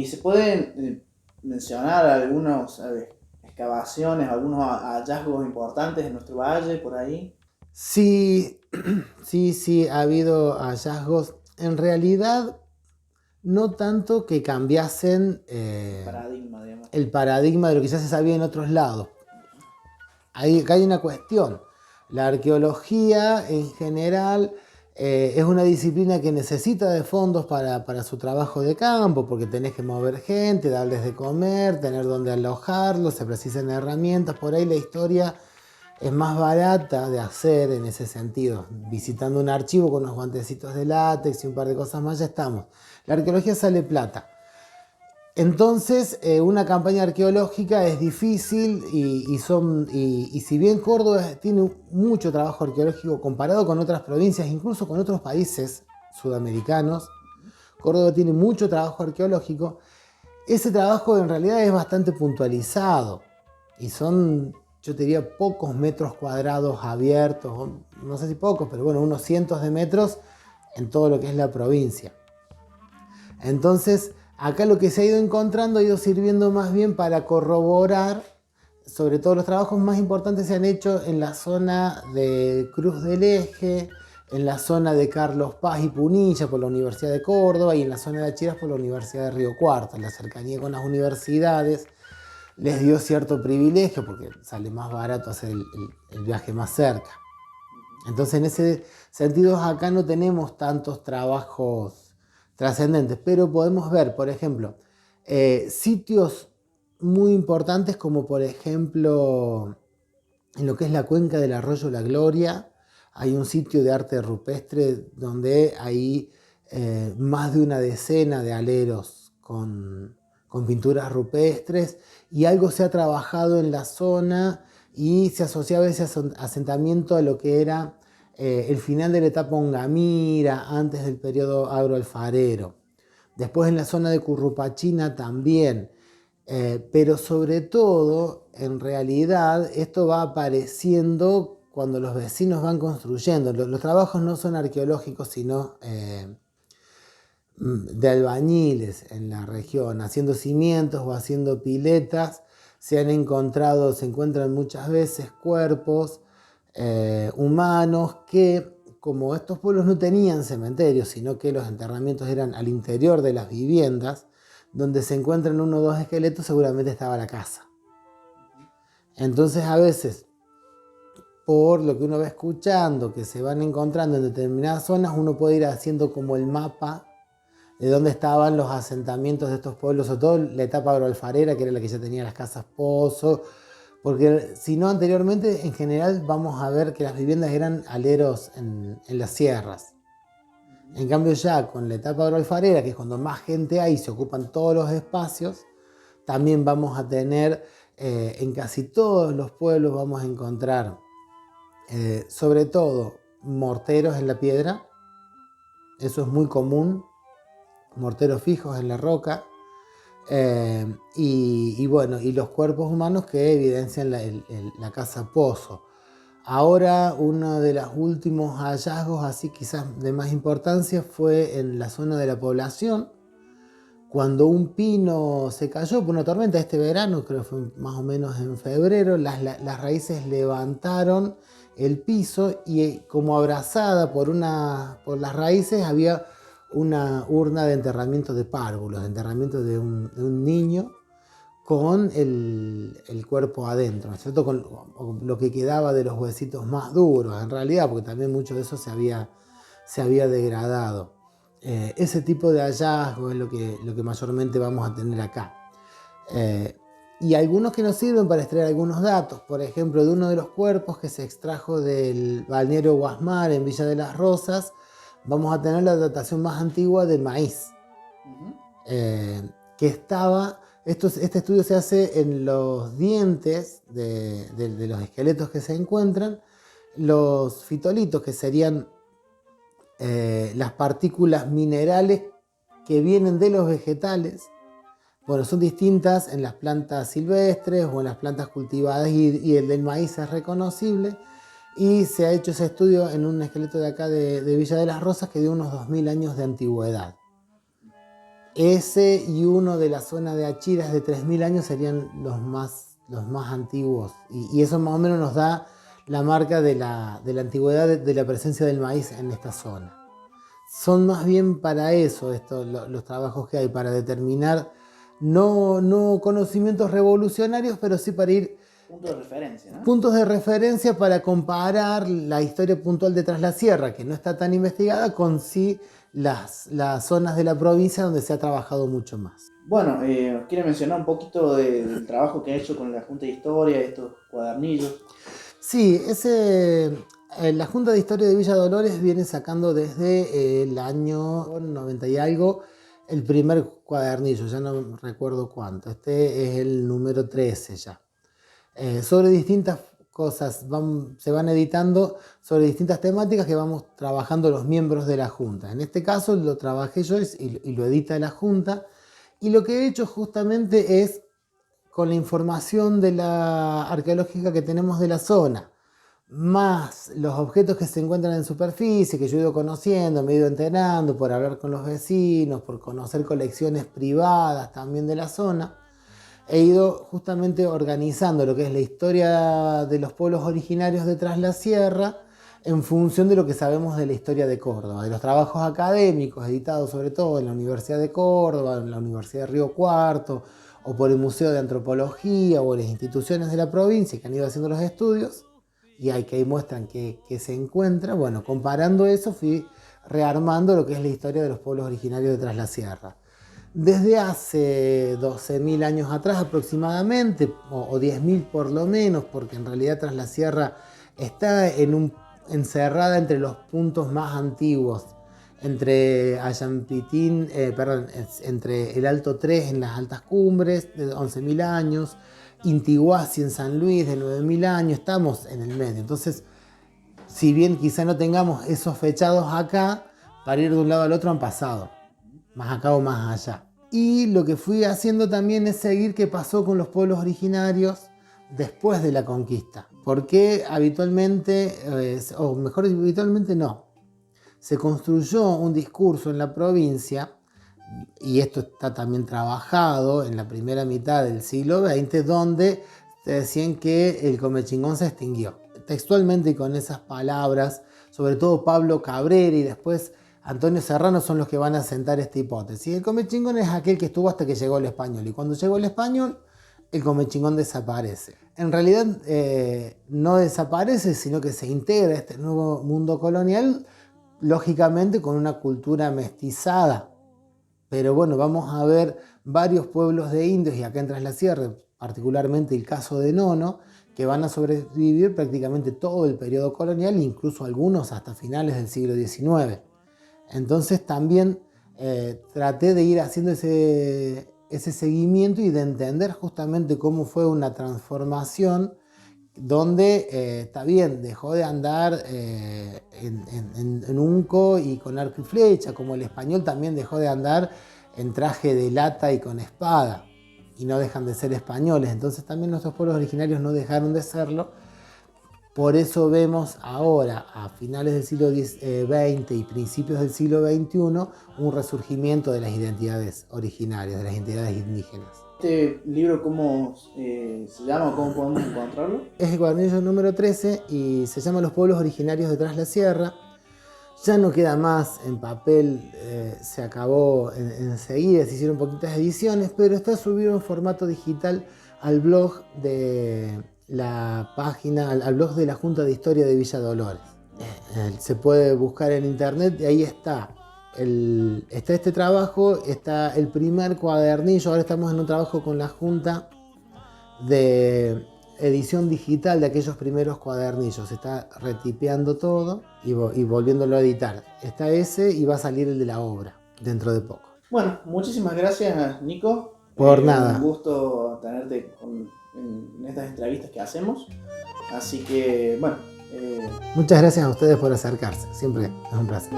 ¿Y se pueden mencionar algunas excavaciones, algunos hallazgos importantes en nuestro valle por ahí? Sí, sí, ha habido hallazgos. En realidad, no tanto que cambiasen El paradigma, digamos. el paradigma de lo que ya se sabía en otros lados. Acá hay una cuestión. La arqueología en general es una disciplina que necesita de fondos para su trabajo de campo, porque tenés que mover gente, darles de comer, tener donde alojarlos, se precisan herramientas. Por ahí la historia es más barata de hacer en ese sentido. Visitando un archivo con unos guantecitos de látex y un par de cosas más, ya estamos. La arqueología sale plata. Entonces, una campaña arqueológica es difícil y si bien Córdoba tiene mucho trabajo arqueológico comparado con otras provincias, incluso con otros países sudamericanos, Córdoba tiene mucho trabajo arqueológico. Ese trabajo en realidad es bastante puntualizado y son, yo te diría, pocos metros cuadrados abiertos, no sé si pocos, pero bueno, unos cientos de metros en todo lo que es la provincia. Entonces, acá lo que se ha ido encontrando ha ido sirviendo más bien para corroborar, sobre todo los trabajos más importantes se han hecho en la zona de Cruz del Eje, en la zona de Carlos Paz y Punilla por la Universidad de Córdoba y en la zona de Chiras por la Universidad de Río Cuarto. La cercanía con las universidades les dio cierto privilegio porque sale más barato hacer el viaje más cerca. Entonces, en ese sentido, acá no tenemos tantos trabajos trascendentes, pero podemos ver, por ejemplo, sitios muy importantes como por ejemplo en lo que es la cuenca del arroyo La Gloria, hay un sitio de arte rupestre donde hay más de una decena de aleros con pinturas rupestres y algo se ha trabajado en la zona y se asociaba ese asentamiento a lo que era el final de la etapa Ongamira, antes del periodo agroalfarero. Después en la zona de Currupachina también. Pero sobre todo, en realidad, esto va apareciendo cuando los vecinos van construyendo. Los trabajos no son arqueológicos, sino de albañiles en la región, haciendo cimientos o haciendo piletas. Se han encontrado, se encuentran muchas veces cuerpos humanos que, como estos pueblos no tenían cementerios, sino que los enterramientos eran al interior de las viviendas, donde se encuentran uno o dos esqueletos, seguramente estaba la casa. Entonces, a veces, por lo que uno va escuchando, que se van encontrando en determinadas zonas, uno puede ir haciendo como el mapa de dónde estaban los asentamientos de estos pueblos, sobre todo la etapa agroalfarera, que era la que ya tenía las casas pozo, porque si no anteriormente, en general vamos a ver que las viviendas eran aleros en las sierras. En cambio ya con la etapa agroalfarera, que es cuando más gente hay y se ocupan todos los espacios, también vamos a tener, en casi todos los pueblos vamos a encontrar, sobre todo, morteros en la piedra, eso es muy común, morteros fijos en la roca, y bueno, y los cuerpos humanos que evidencian la casa pozo. Ahora, uno de los últimos hallazgos, así quizás de más importancia, fue en la zona de la población, cuando un pino se cayó por una tormenta este verano, creo que fue más o menos en febrero, las raíces levantaron el piso y como abrazada por las raíces había una urna de enterramiento de párvulos, de enterramiento de un niño con el cuerpo adentro, ¿no es cierto? Con lo que quedaba de los huesitos más duros, en realidad, porque también mucho de eso se había degradado. Ese tipo de hallazgo es lo que mayormente vamos a tener acá. Eh, y algunos que nos sirven para extraer algunos datos, por ejemplo, de uno de los cuerpos que se extrajo del balneario Guasmar en Villa de las Rosas, vamos a tener la datación más antigua del maíz, Ujú. que estaba, este estudio se hace en los dientes de los esqueletos que se encuentran, los fitolitos, que serían las partículas minerales que vienen de los vegetales. Bueno, son distintas en las plantas silvestres o en las plantas cultivadas y el del maíz es reconocible. Y se ha hecho ese estudio en un esqueleto de acá de Villa de las Rosas que dio unos 2000 años de antigüedad. Ese y uno de la zona de Achiras de 3000 años serían los más antiguos. Y eso más o menos nos da la marca de la antigüedad de la presencia del maíz en esta zona. Son más bien para eso los trabajos que hay, para determinar no conocimientos revolucionarios, pero sí para ir puntos de referencia, ¿no? Puntos de referencia para comparar la historia puntual de Tras la Sierra, que no está tan investigada, con sí las zonas de la provincia donde se ha trabajado mucho más. Bueno, ¿quiere mencionar un poquito del trabajo que ha hecho con la Junta de Historia, estos cuadernillos? Sí, la Junta de Historia de Villa Dolores viene sacando desde el año 90 y algo el primer cuadernillo, ya no recuerdo cuánto. Este es el número 13 ya. Sobre distintas cosas, se van editando sobre distintas temáticas que vamos trabajando los miembros de la Junta. En este caso lo trabajé yo y lo edita la Junta. Y lo que he hecho justamente es, con la información de la arqueológica que tenemos de la zona, más los objetos que se encuentran en superficie, que yo he ido conociendo, me he ido enterando por hablar con los vecinos, por conocer colecciones privadas también de la zona, he ido justamente organizando lo que es la historia de los pueblos originarios de Tras la Sierra en función de lo que sabemos de la historia de Córdoba, de los trabajos académicos editados sobre todo en la Universidad de Córdoba, en la Universidad de Río Cuarto, o por el Museo de Antropología o las instituciones de la provincia que han ido haciendo los estudios, y que ahí muestran que se encuentra. Bueno, comparando eso fui rearmando lo que es la historia de los pueblos originarios de Tras la Sierra. Desde hace 12.000 años atrás aproximadamente, o 10.000 por lo menos, porque en realidad Tras la Sierra está encerrada entre los puntos más antiguos, entre Ayampitín, entre el Alto 3 en las altas cumbres de 11.000 años, Intiguasi en San Luis de 9.000 años, estamos en el medio. Entonces, si bien quizá no tengamos esos fechados acá, para ir de un lado al otro han pasado, más acá o más allá. Y lo que fui haciendo también es seguir qué pasó con los pueblos originarios después de la conquista. Porque habitualmente, o mejor habitualmente no, se construyó un discurso en la provincia, y esto está también trabajado en la primera mitad del siglo XX, donde te decían que el Comechingón se extinguió. Textualmente y con esas palabras, sobre todo Pablo Cabrera y después Antonio Serrano son los que van a sentar esta hipótesis. El Comechingón es aquel que estuvo hasta que llegó el español, y cuando llegó el español, el Comechingón desaparece. En realidad no desaparece, sino que se integra a este nuevo mundo colonial, lógicamente con una cultura mestizada. Pero bueno, vamos a ver varios pueblos de indios, y acá en Tras la Sierra, particularmente el caso de Nono, que van a sobrevivir prácticamente todo el periodo colonial, incluso algunos hasta finales del siglo XIX. Entonces también traté de ir haciendo ese seguimiento y de entender justamente cómo fue una transformación donde está bien, dejó de andar en unco y con arco y flecha, como el español también dejó de andar en traje de lata y con espada, y no dejan de ser españoles. Entonces también nuestros pueblos originarios no dejaron de serlo. Por eso vemos ahora, a finales del siglo XX y principios del siglo XXI, un resurgimiento de las identidades originarias, de las identidades indígenas. ¿Este libro cómo se llama o cómo podemos encontrarlo? Es el cuadernillo número 13 y se llama Los pueblos originarios de Tras la Sierra. Ya no queda más en papel, se acabó enseguida, se hicieron poquitas ediciones, pero está subido en formato digital al blog de la página, al blog de la Junta de Historia de Villa Dolores. Se puede buscar en internet y ahí está. Está este trabajo, está el primer cuadernillo. Ahora estamos en un trabajo con la Junta de edición digital de aquellos primeros cuadernillos. Se está retipeando todo y volviéndolo a editar. Está ese y va a salir el de la obra dentro de poco. Bueno, muchísimas gracias, Nico. Por nada. Un gusto tenerte en estas entrevistas que hacemos. Así que, bueno. Muchas gracias a ustedes por acercarse. Siempre es un placer.